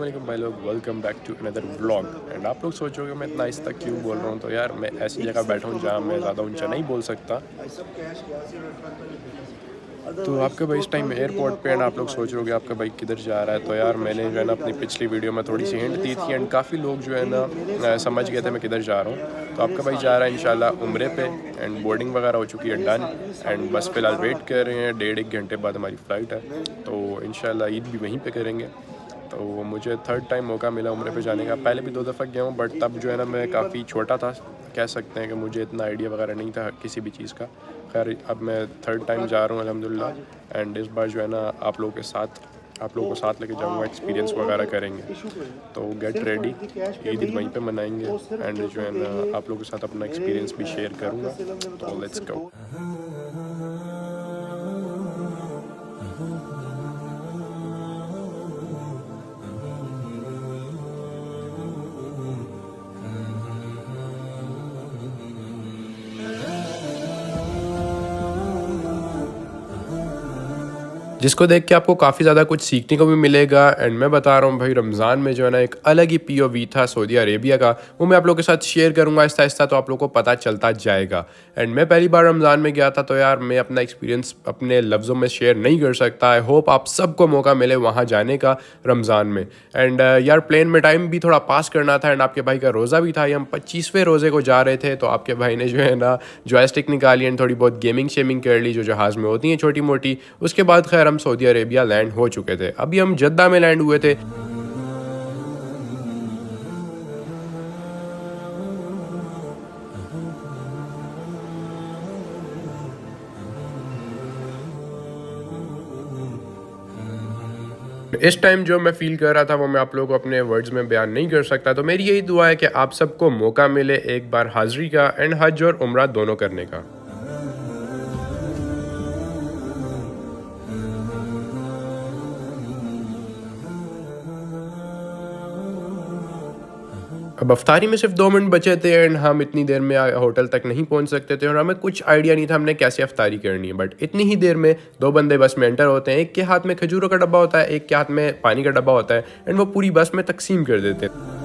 वालेकुम भाई लोग, welcome back to another vlog. And आप लोग सोचोगे मैं इतना आहिस्ता क्यों बोल रहा हूँ, तो यार मैं ऐसी जगह बैठा हूँ जहाँ मैं ज़्यादा ऊंचा नहीं बोल सकता। तो आपका भाई इस टाइम एयरपोर्ट पे एंड आप लोग सोच रहे होगे आपका भाई किधर जा रहा है। तो यार मैंने जो है ना अपनी पिछली वीडियो में थोड़ी सी हिंट दी थी एंड काफ़ी लोग जो है ना समझ गए थे मैं किधर जा रहा हूँ। तो आपका भाई जा रहा है इंशाल्लाह उम्रे पे एंड बोर्डिंग वगैरह हो चुकी है डन। एंड बस फ़िलहाल वेट कर रहे हैं, 1.5 घंटे बाद हमारी फ़्लाइट है। तो इंशाल्लाह ईद भी वहीं पे करेंगे। तो मुझे थर्ड टाइम मौका मिला उम्रे पे जाने का। पहले भी 2 दफ़ा गया हूँ, बट तब जो है ना मैं काफ़ी छोटा था, कह सकते हैं कि मुझे इतना आइडिया वगैरह नहीं था किसी भी चीज़ का। खैर अब मैं थर्ड टाइम जा रहा हूँ अल्हम्दुलिल्लाह। एंड इस बार जो है ना आप लोगों को साथ लेके जाऊँगा, एक्सपीरियंस वगैरह करेंगे। तो गेट रेडी, ईद वहीं पे मनाएंगे एंड जो है ना आप लोगों के साथ अपना एक्सपीरियंस भी शेयर करूँगा। तो लेट्स गो। जिसको देख के आपको काफ़ी ज़्यादा कुछ सीखने को भी मिलेगा। एंड मैं बता रहा हूँ भाई, रमज़ान में जो है ना एक अलग ही पीओवी था सऊदी अरेबिया का, वो मैं आप लोगों के साथ शेयर करूँगा आहिस्ता आहिस्ता, तो आप लोगों को पता चलता जाएगा। एंड मैं पहली बार रमज़ान में गया था, तो यार मैं अपना एक्सपीरियंस अपने लफ्ज़ों में शेयर नहीं कर सकता। आई होप आप सबको मौका मिले वहाँ जाने का रमज़ान में। एंड यार प्लेन में टाइम भी थोड़ा पास करना था एंड आपके भाई का रोज़ा भी था। हम 25वें रोज़े को जा रहे थे, तो आपके भाई ने जो है ना जॉयस्टिक निकाली एंड थोड़ी बहुत गेमिंग शेमिंग कर ली जो जहाज़ में होती हैं छोटी मोटी। उसके बाद खैर हम सऊदी अरेबिया लैंड हो चुके थे। अभी हम जद्दा में लैंड हुए थे। इस टाइम जो मैं फील कर रहा था वो मैं आप लोगों को अपने वर्ड्स में बयान नहीं कर सकता। तो मेरी यही दुआ है कि आप सबको मौका मिले एक बार हाज़री का एंड हज और उम्रा दोनों करने का। अब अफ्तारी में सिर्फ 2 मिनट बचे थे एंड हम इतनी देर में होटल तक नहीं पहुंच सकते थे और हमें कुछ आइडिया नहीं था हमने कैसे अफ्तारी करनी है। बट इतनी ही देर में 2 बंदे बस में एंटर होते हैं, एक के हाथ में खजूरों का डब्बा होता है, एक के हाथ में पानी का डब्बा होता है एंड वो पूरी बस में तकसीम कर देते हैं।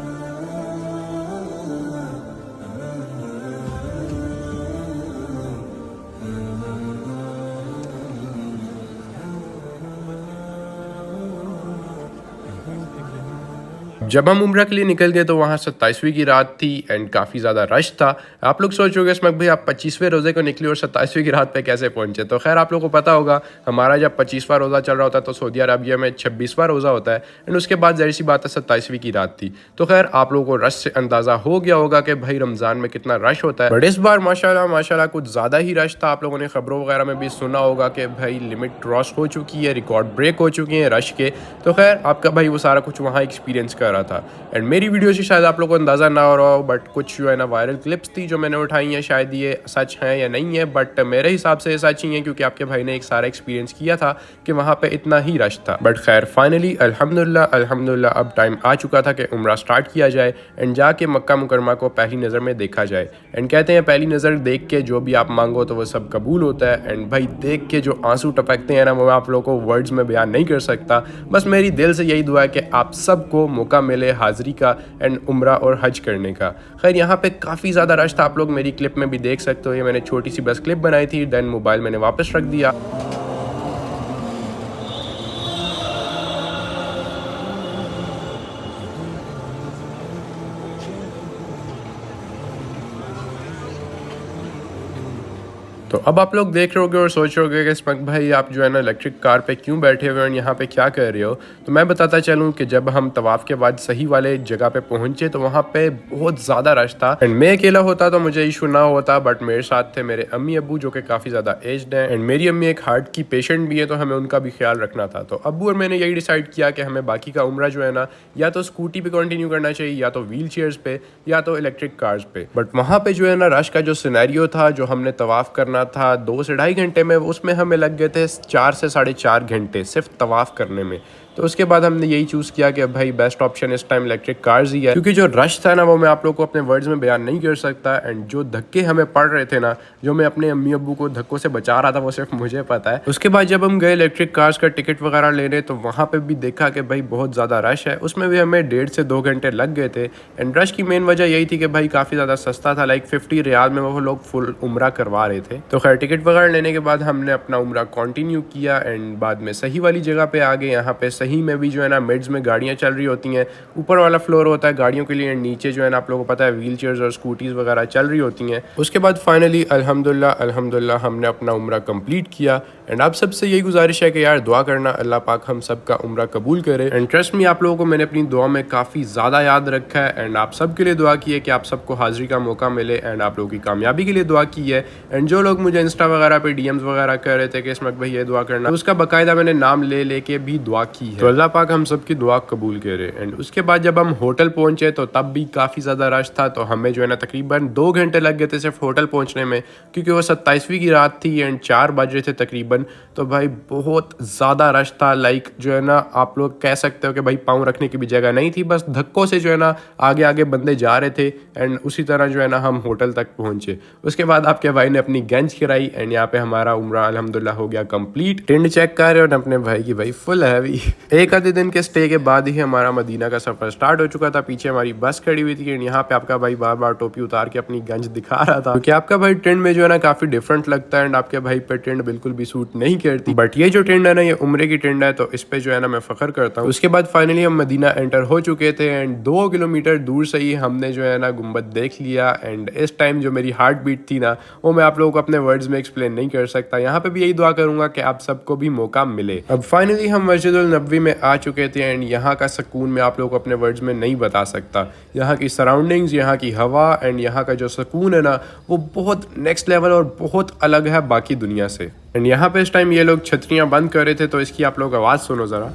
जब हम उम्रा के लिए निकल गए तो वहाँ 27वीं की रात थी एंड काफ़ी ज़्यादा रश था। आप लोग सोचोगे इसमें भाई आप 25वें रोज़े को निकले और 27वीं की रात पे कैसे पहुँचे। तो खैर आप लोग को पता होगा हमारा जब 25वां रोज़ा चल रहा होता है तो सऊदी अरबिया में 26वां रोज़ा होता है एंड उसके बाद ज़ाहिर सी बात है 27वीं की रात थी। तो खैर आप लोगों को रश से अंदाज़ा हो गया होगा कि भाई रमज़ान में कितना रश होता है। बट इस बार माशाल्लाह माशाल्लाह कुछ ज़्यादा ही रश था। आप लोगों ने खबरों वगैरह में भी सुना होगा कि भाई लिमिट क्रॉस हो चुकी है, रिकॉर्ड ब्रेक हो चुके हैं रश के। तो खैर आपका भाई वो सारा कुछ वहाँ एक्सपीरियंस कर रहा था। एंड मेरी वीडियो से शायद आप लोगों को अंदाज़ा ना हो रहा हो, बट कुछ जो है ना वायरल क्लिप्स थी जो मैंने उठाई हैं, शायद ये सच हैं या नहीं है, बट मेरे हिसाब से सच ही है क्योंकि आपके भाई ने एक सारा एक्सपीरियंस किया था कि वहाँ पे इतना ही रश था। बट खैर फाइनली अल्हम्दुलिल्लाह अल्हम्दुलिल्लाह अब टाइम आ चुका था कि उम्रा स्टार्ट किया जाए एंड जाके मक्का मुकरमा को पहली नज़र में देखा जाए। एंड कहते हैं पहली नज़र देख के जो भी आप मांगो तो वो सब कबूल होता है। एंड भाई देख के जो आंसू टपकते हैं ना, वो मैं आप लोगों को वर्ड्स में बयान नहीं कर सकता। बस मेरी दिल से यही दुआ है कि आप सबको मौका मिले हाज़री का एंड उम्रा और हज करने का। खैर यहाँ पे काफ़ी ज़्यादा रश था, आप लोग मेरी क्लिप में भी देख सकते हो। ये मैंने छोटी सी बस क्लिप बनाई थी, देन मोबाइल मैंने वापस रख दिया। तो अब आप लोग देख रहे होगे और सोच रहे होगे कि स्मक भाई आप जो है ना इलेक्ट्रिक कार पे क्यों बैठे हुए हैं, यहाँ पे क्या कर रहे हो। तो मैं बताता चलूँ कि जब हम तवाफ़ के बाद सही वाले जगह पे पहुँचे तो वहाँ पे बहुत ज़्यादा रश था एंड मैं अकेला होता तो मुझे इशू ना होता, बट मेरे साथ थे मेरे अम्मी अबू जो कि काफ़ी ज़्यादा एज्ड हैं एंड मेरी अम्मी एक हार्ट की पेशेंट भी है, तो हमें उनका भी ख्याल रखना था। तो अबू और मैंने यही डिसाइड किया कि हमें बाकी का उम्रा जो है ना या तो स्कूटी पे कंटिन्यू करना चाहिए, या तो व्हील चेयर्स पे, या तो इलेक्ट्रिक कार्स पे। बट वहाँ पे जो है ना रश का जो सिनेरियो था, जो हमने तवाफ़ करना था 2 से ढाई घंटे में, उसमें हमें लग गए थे 4 से 4.5 घंटे सिर्फ तवाफ़ करने में। तो उसके बाद हमने यही चूज़ किया कि भाई बेस्ट ऑप्शन इस टाइम इलेक्ट्रिक कार्स ही है, क्योंकि जो रश था ना वो मैं आप लोग को अपने वर्ड्स में बयान नहीं कर सकता। एंड जो धक्के हमें पड़ रहे थे ना, जो मैं अपने अम्मी अब्बू को धक्कों से बचा रहा था, वो सिर्फ मुझे पता है। उसके बाद जब हम गए इलेक्ट्रिक कार्स का टिकट वगैरह लेने, तो वहाँ पे भी देखा कि भाई बहुत ज़्यादा रश है। उसमें भी हमें 1.5 से 2 घंटे लग गए थे। एंड रश की मेन वजह यही थी कि भाई काफ़ी ज़्यादा सस्ता था, लाइक 50 रियाल में वो लोग फुल उम्रा करवा रहे थे। तो खैर टिकट वगैरह लेने के बाद हमने अपना उम्रा कंटिन्यू किया एंड बाद में सही वाली जगह पे आ गए। यहाँ पे सही में भी जो है ना मिड्स में गाड़ियाँ चल रही होती हैं। ऊपर वाला फ्लोर होता है गाड़ियों के लिए, नीचे जो है ना आप लोगों को पता है व्हील चेयर्स और स्कूटीज़ वगैरह चल रही होती हैं। उसके बाद फाइनली अल्हम्दुलिल्लाह हमने अपना उम्रा कंप्लीट किया। एंड आप सबसे यही गुजारिश है कि यार दुआ करना, अल्लाह पाक हम सब का उम्रा कबूल करे। एंड ट्रस्ट मी, आप लोगों को मैंने अपनी दुआ में काफ़ी ज़्यादा याद रखा है। एंड आप सब के लिए दुआ की है कि आप सबको हाजिरी का मौका मिले एंड आप लोगों की कामयाबी के लिए दुआ की है। एंड जो लोग मुझे इंस्टा वगैरह पे डीएम्स वगैरह कर रहे थे कि इसमें भाई ये दुआ करना, तो उसका बाकायदा मैंने नाम ले लेके भी दुआ की है। तो अल्लाह पाक हम सब की दुआ कबूल करे। एंड उसके बाद जब हम होटल पहुंचे तो तब भी काफ़ी ज़्यादा रश था। तो हमें जो है ना तकरीबन 2 घंटे लग गए थे सिर्फ होटल पहुंचने में, क्योंकि वो 27वीं की रात थी एंड 4 बज रहे थे तकरीबन। तो भाई बहुत ज़्यादा रश था, लाइक जो है ना आप लोग कह सकते हो कि भाई पाँव रखने की भी जगह नहीं थी, बस धक्कों से जो है ना आगे आगे बंदे जा रहे थे। एंड उसी तरह जो है ना हम होटल तक पहुंचे। उसके बाद आपके भाई ने अपनी गंज कराई एंड यहाँ पे हमारा उम्रा अल्हम्दुलिल्लाह हो गया कंप्लीट। टेंट चेक कर रहे हो अपने भाई की, भाई फुल हैवी। एक आधे दिन के स्टे के बाद ही हमारा मदीना का सफर स्टार्ट हो चुका था। पीछे हमारी बस खड़ी हुई थी एंड यहाँ पे आपका भाई बार बार टोपी उतार के अपनी गंज दिखा रहा था, क्योंकि आपका भाई टेंट में जो है ना काफी डिफरेंट लगता है एंड आपके भाई पे टेंट बिल्कुल भी सूट नहीं करती। बट ये जो टेंट है ना, ये उम्रे की टेंट है, तो इस पे जो है ना मैं फख्र करता हूँ। उसके बाद फाइनली हम मदीना एंटर हो चुके थे एंड 2 किलोमीटर दूर से ही हमने जो है ना गुम्बद देख लिया। एंड इस टाइम जो मेरी हार्ट बीट थी ना, वो मैं आप लोगों को अपने वर्ड्स में एक्सप्लेन नहीं कर सकता। यहाँ पे भी यही दुआ करूंगा कि आप सबको भी मौका मिले। अब फाइनली हम मस्जिदुल नबवी में आ चुके थे एंड यहाँ का सुकून मैं आप लोगों को अपने वर्ड्स में नहीं बता सकता। यहाँ की सराउंडिंग्स, यहाँ की हवा एंड यहाँ का जो सुकून है ना, वो बहुत नेक्स्ट लेवल और बहुत अलग है बाकी दुनिया से। एंड यहाँ पे इस टाइम ये लोग छतरियाँ बंद कर रहे थे, तो इसकी आप लोग आवाज़ सुनो ज़रा।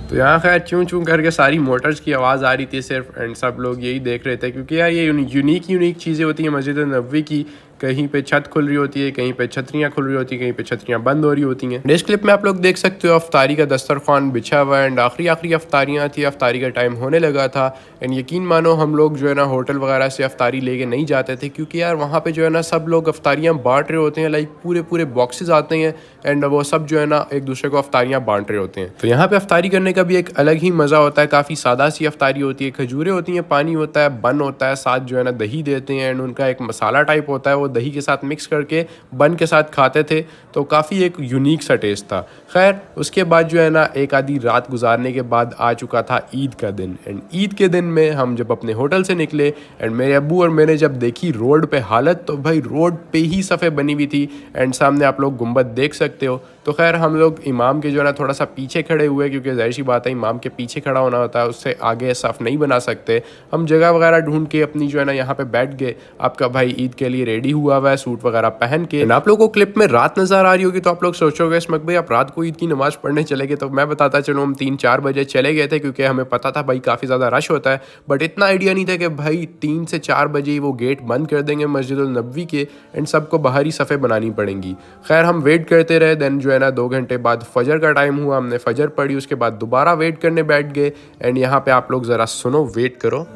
तो यहाँ खैर चूं चूं करके सारी मोटर्स की आवाज़ आ रही थी सिर्फ, एंड सब लोग यही देख रहे थे, क्योंकि यार ये यूनिक चीज़ें होती हैं मस्जिद नबवी की। कहीं पे छत खुल रही होती है, कहीं पे छतरियाँ खुल रही होती हैं, कहीं पे छतरियाँ बंद हो रही होती हैं। इस क्लिप में आप लोग देख सकते हो अफ्तारी का दस्तरखान बिछा हुआ है एंड आखिरी अफ्तारियाँ थी, अफ्तारी का टाइम होने लगा था। एंड यकीन मानो हम लोग जो है ना होटल वगैरह से अफ्तारी लेके नहीं जाते थे, क्योंकि यार वहाँ पे जो है ना सब लोग अफ्तारियाँ बांट रहे होते हैं, लाइक पूरे बॉक्सेस आते हैं एंड वो सब जो है ना एक दूसरे को अफ्तारियाँ बांट रहे होते हैं। तो यहाँ पे अफ्तारी करने का भी एक अलग ही मज़ा होता है। काफ़ी सादा सी अफ्तारी होती है, खजूरें होती हैं, पानी होता है, बन होता है, साथ जो है ना दही देते हैं एंड उनका एक मसाला टाइप होता है, वो दही के साथ मिक्स करके बन के साथ खाते थे। तो काफ़ी एक यूनिक सा टेस्ट था। खैर उसके बाद जो है ना एक आधी रात गुजारने के बाद आ चुका था ईद का दिन। एंड ईद के दिन में हम जब अपने होटल से निकले एंड मेरे अब्बू और मैंने जब देखी रोड पे हालत, तो भाई रोड पे ही सफ़े बनी हुई थी एंड सामने आप लोग गुंबद देख सकते हो। तो खैर हम लोग इमाम के जो है ना थोड़ा सा पीछे खड़े हुए, क्योंकि जाहिर सी बात है इमाम के पीछे खड़ा होना होता है, उससे आगे सफ़ नहीं बना सकते। हम जगह वगैरह ढूंढ के अपनी जो है ना यहाँ पे बैठ गए। आपका भाई ईद के लिए रेडी हुआ हुआ है, सूट वगैरह पहन के। आप लोगों को क्लिप में रात नज़र आ रही होगी, तो आप लोग सोचोगे इसमें भाई आप रात को ईद की नमाज़ पढ़ने चले गए। तो मैं बताता चलूँ हम 3-4 बजे चले गए थे, क्योंकि हमें पता था भाई काफ़ी ज़्यादा रश होता है। बट इतना आइडिया नहीं था कि भाई 3 से 4 बजे ही वो गेट बंद कर देंगे मस्जिदुल नबवी के एंड सबको बाहर ही सफ़े बनानी पड़ेंगी। खैर हम वेट करते रहे। देन जो है ना 2 घंटे बाद फजर का टाइम हुआ, हमने फजर पढ़ी, उसके बाद दोबारा वेट करने बैठ गए। एंड यहाँ पे आप लोग ज़रा सुनो, वेट करो।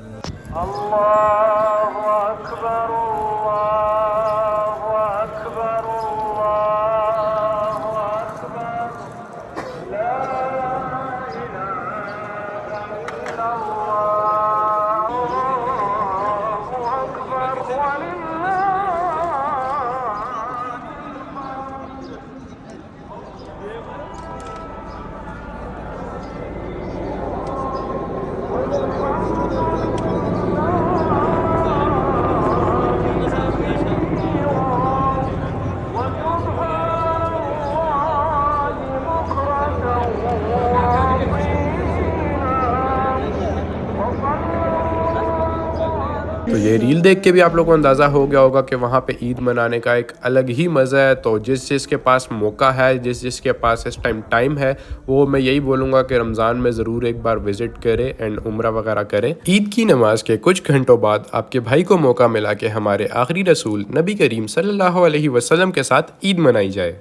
तो ये रील देख के भी आप लोगों को अंदाज़ा हो गया होगा कि वहाँ पे ईद मनाने का एक अलग ही मज़ा है। तो जिस जिसके पास मौका है, जिस जिसके पास इस टाइम है, वो मैं यही बोलूँगा कि रमज़ान में ज़रूर एक बार विज़िट करे एंड उम्रा वगैरह करे। ईद की नमाज के कुछ घंटों बाद आपके भाई को मौका मिला कि हमारे आखिरी रसूल नबी करीम सल्लल्लाहु अलैहि वसल्लम के साथ ईद मनाई जाए।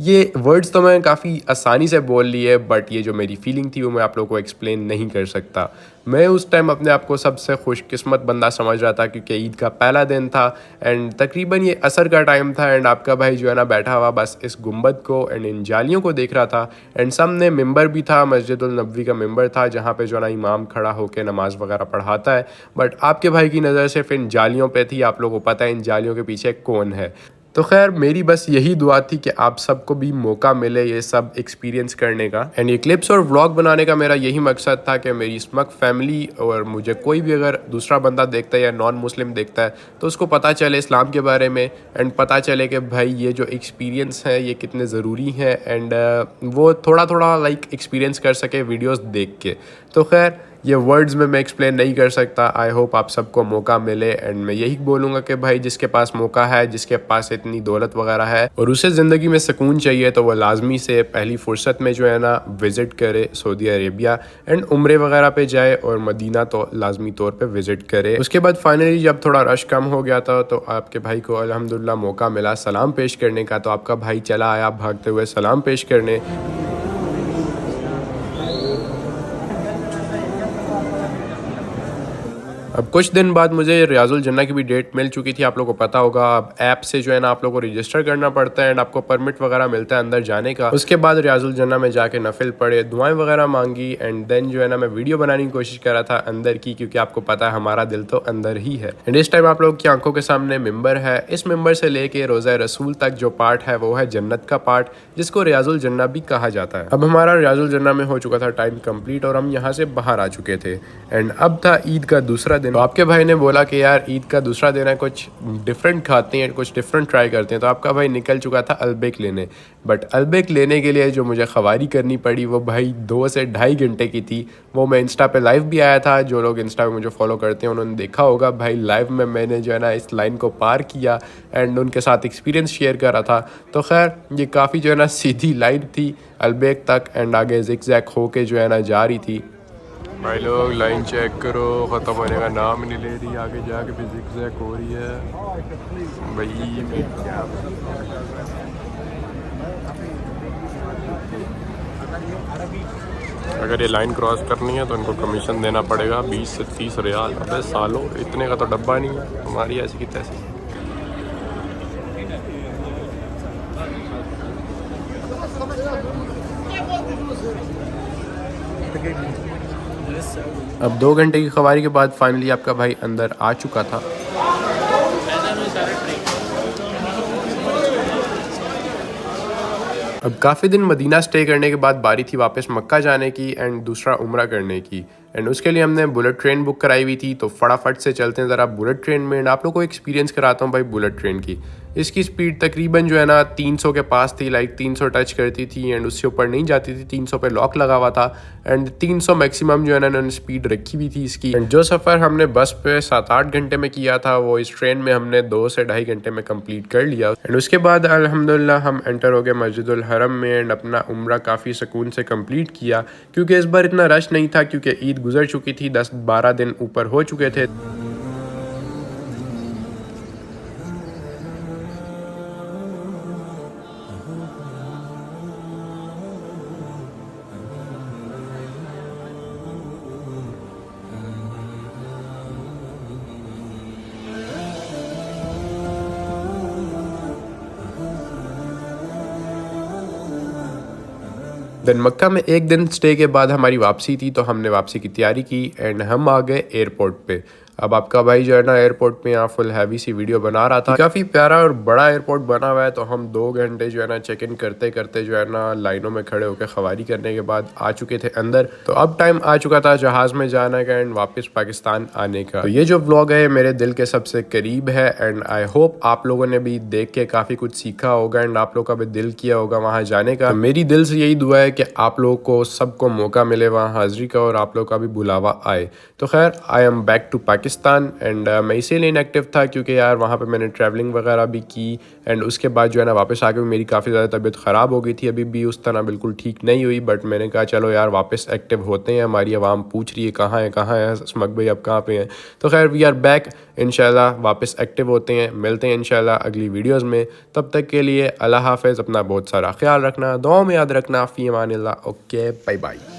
ये वर्ड्स तो मैं काफ़ी आसानी से बोल लिए, बट ये जो मेरी फीलिंग थी वो मैं आप लोगों को एक्सप्लेन नहीं कर सकता। मैं उस टाइम अपने आप को सबसे खुशकिस्मत बंदा समझ रहा था, क्योंकि ईद का पहला दिन था एंड तकरीबन ये असर का टाइम था एंड आपका भाई जो है ना बैठा हुआ बस इस गुंबद को एंड इन जालियों को देख रहा था। एंड सामने मिंबर भी था, मस्जिदुल नबवी का मिंबर था जहाँ पे जो है ना इमाम खड़ा होकर नमाज़ वगैरह पढ़ाता है। बट आपके भाई की नज़र सिर्फ इन जालियों पे थी। आप लोगों को पता है इन जालियों के पीछे कौन है। तो खैर मेरी बस यही दुआ थी कि आप सबको भी मौका मिले ये सब एक्सपीरियंस करने का। एंड ये क्लिप्स और व्लॉग बनाने का मेरा यही मकसद था कि मेरी स्मक फैमिली और मुझे कोई भी अगर दूसरा बंदा देखता है या नॉन मुस्लिम देखता है तो उसको पता चले इस्लाम के बारे में एंड पता चले कि भाई ये जो एक्सपीरियंस है ये कितने ज़रूरी हैं एंड वो थोड़ा थोड़ा लाइक एक्सपीरियंस कर सके वीडियोज़ देख के। तो खैर ये वर्ड्स में मैं एक्सप्लेन नहीं कर सकता। आई होप आप सबको मौका मिले एंड मैं यही बोलूँगा कि भाई जिसके पास मौका है, जिसके पास इतनी दौलत वगैरह है और उसे ज़िंदगी में सुकून चाहिए तो वो लाजमी से पहली फुर्सत में जो है ना विज़िट करे सऊदी अरेबिया एंड उम्रे वगैरह पे जाए और मदीना तो लाजमी तौर पे विज़िट करे। उसके बाद फाइनली जब थोड़ा रश कम हो गया था तो आपके भाई को अल्हम्दुलिल्लाह मौका मिला सलाम पेश करने का। तो आपका भाई चला आया भागते हुए सलाम पेश करने। अब कुछ दिन बाद मुझे रियाजुल जन्ना की भी डेट मिल चुकी थी। आप लोगों को पता होगा अब ऐप से जो है ना आप लोगों को रजिस्टर करना पड़ता है एंड आपको परमिट वगैरह मिलता है अंदर जाने का। उसके बाद रियाजुल जन्ना में जाके नफिल पढ़े, दुआएं वगैरह मांगी एंड देन जो है ना मैं वीडियो बनाने की कोशिश कर रहा था अंदर की, क्योंकि आपको पता है हमारा दिल तो अंदर ही है। एंड इस टाइम आप लोगों की आंखों के सामने मिंबर है। इस मिंबर से लेके रोज़ा रसूल तक जो पार्ट है वो है जन्नत का पार्ट, जिसको रियाजुल जन्ना भी कहा जाता है। अब हमारा रियाजुल जन्ना में हो चुका था टाइम कंप्लीट और हम यहाँ से बाहर आ चुके थे एंड अब था ईद का दूसरा दिन। तो आपके भाई ने बोला कि यार ईद का दूसरा दिन है, कुछ डिफरेंट खाते हैं, कुछ डिफरेंट ट्राई करते हैं। तो आपका भाई निकल चुका था अल्बेक लेने। बट अल्बेक लेने के लिए जो मुझे ख़वारी करनी पड़ी वो भाई 2 से ढाई घंटे की थी। वो मैं इंस्टा पे लाइव भी आया था। जो लोग इंस्टा पे मुझे फॉलो करते हैं उन्होंने देखा होगा भाई लाइव में मैंने जो है ना इस लाइन को पार किया एंड उनके साथ एक्सपीरियंस शेयर करा था। तो खैर ये काफ़ी जो है ना सीधी लाइन थी अल्बेक तक एंड आगे जिग-जैग होके जो है ना जा रही थी। भाई लोग लाइन चेक करो, ख़त्म होने का नाम नहीं ले रही, आगे जाके भी जिग-जैग हो रही है भाई। क्या अगर ये लाइन क्रॉस करनी है तो इनको कमीशन देना पड़ेगा 20 से 30 रियाल। अबे सालों इतने का तो डब्बा नहीं है हमारी ऐसी की तैसी। अब 2 घंटे की ख़वारी के बाद फाइनली आपका भाई अंदर आ चुका था। अब काफ़ी दिन मदीना स्टे करने के बाद बारी थी वापस मक्का जाने की एंड दूसरा उम्रा करने की। एंड उसके लिए हमने बुलेट ट्रेन बुक कराई हुई थी। तो फटाफट से चलते हैं ज़रा बुलेट ट्रेन में एंड आप लोगों को एक्सपीरियंस कराता हूँ भाई बुलेट ट्रेन की। इसकी स्पीड तकरीबन जो है ना 300 के पास थी, लाइक 300 टच करती थी एंड उससे ऊपर नहीं जाती थी। 300 पे लॉक लगा हुआ था एंड 300 मैक्सिमम जो है ना उन्होंने स्पीड रखी हुई थी इसकी। एंड जो सफ़र हमने बस पे 7-8 घंटे में किया था वो इस ट्रेन में हमने 2 से ढाई घंटे में कंप्लीट कर लिया। एंड उसके बाद अल्हम्दुलिल्लाह हम एंटर हो गए मस्जिदुल हरम में एंड अपना उम्रा काफ़ी सुकून से कंप्लीट किया, क्योंकि इस बार इतना रश नहीं था क्योंकि ईद गुजर चुकी थी, 10-12 दिन ऊपर हो चुके थे। देन मक्का में एक दिन स्टे के बाद हमारी वापसी थी, तो हमने वापसी की तैयारी की एंड हम आ गए एयरपोर्ट पे। अब आपका भाई जो है ना एयरपोर्ट पे यहाँ फुल हैवी सी वीडियो बना रहा था। काफ़ी प्यारा और बड़ा एयरपोर्ट बना हुआ है। तो हम 2 घंटे जो है ना चेक इन करते करते जो है ना लाइनों में खड़े होकर ख़वारी करने के बाद आ चुके थे अंदर। तो अब टाइम आ चुका था जहाज़ में जाने का एंड वापस पाकिस्तान आने का। तो ये जो व्लॉग है मेरे दिल के सबसे करीब है एंड आई होप आप लोगों ने भी देख के काफ़ी कुछ सीखा होगा एंड आप लोग का भी दिल किया होगा वहाँ जाने का। तो मेरी दिल से यही दुआ है कि आप लोगों को सबको मौका मिले वहाँ हाजिरी का और आप लोग का भी बुलावा आए। तो खैर I am back to Pakistan. Pakistan and मैं इसीलिए इनएक्टिव था क्योंकि यार वहाँ पे मैंने ट्रैवलिंग वगैरह भी की एंड उसके बाद जो है ना वापस आके मेरी काफ़ी ज़्यादा तबीयत ख़राब हो गई थी, अभी भी उस तरह बिल्कुल ठीक नहीं हुई। बट मैंने कहा चलो यार वापस एक्टिव होते हैं, हमारी आवाम पूछ रही है कहाँ है स्मग भाई, अब कहाँ पे हैं। तो खैर वी आर बैक, इंशाल्लाह वापस एक्टिव होते हैं, मिलते हैं इंशाल्लाह अगली वीडियोज़ में। तब तक के लिए अल्लाह हाफ़िज़, अपना बहुत सारा ख्याल रखना, दुआ में याद रखना, फ़ी अमानिल्लाह। Okay bye bye.